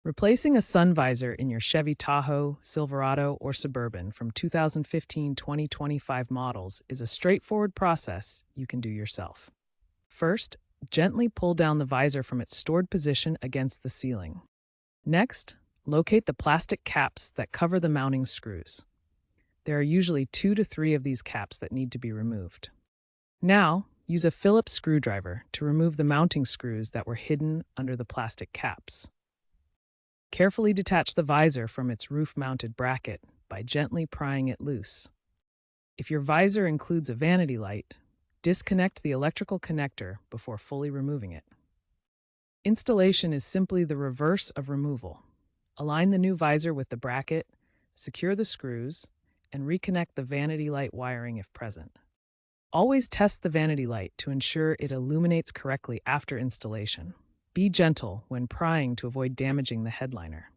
Replacing a sun visor in your Chevy Tahoe, Silverado, or Suburban from 2015-2025 models is a straightforward process you can do yourself. First, gently pull down the visor from its stored position against the ceiling. Next, locate the plastic caps that cover the mounting screws. There are usually 2 to 3 of these caps that need to be removed. Now, use a Phillips screwdriver to remove the mounting screws that were hidden under the plastic caps. Carefully detach the visor from its roof-mounted bracket by gently prying it loose. If your visor includes a vanity light, disconnect the electrical connector before fully removing it. Installation is simply the reverse of removal. Align the new visor with the bracket, secure the screws, and reconnect the vanity light wiring if present. Always test the vanity light to ensure it illuminates correctly after installation. Be gentle when prying to avoid damaging the headliner.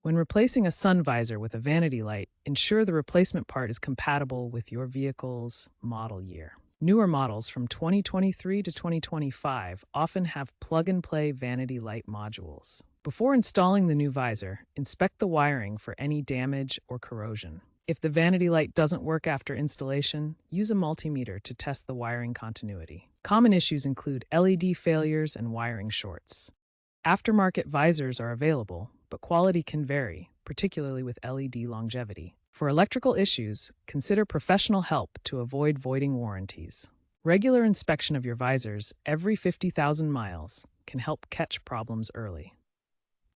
When replacing a sun visor with a vanity light, ensure the replacement part is compatible with your vehicle's model year. Newer models from 2023 to 2025 often have plug-and-play vanity light modules. Before installing the new visor, inspect the wiring for any damage or corrosion. If the vanity light doesn't work after installation, use a multimeter to test the wiring continuity. Common issues include LED failures and wiring shorts. Aftermarket visors are available, but quality can vary, particularly with LED longevity. For electrical issues, consider professional help to avoid voiding warranties. Regular inspection of your visors every 50,000 miles can help catch problems early.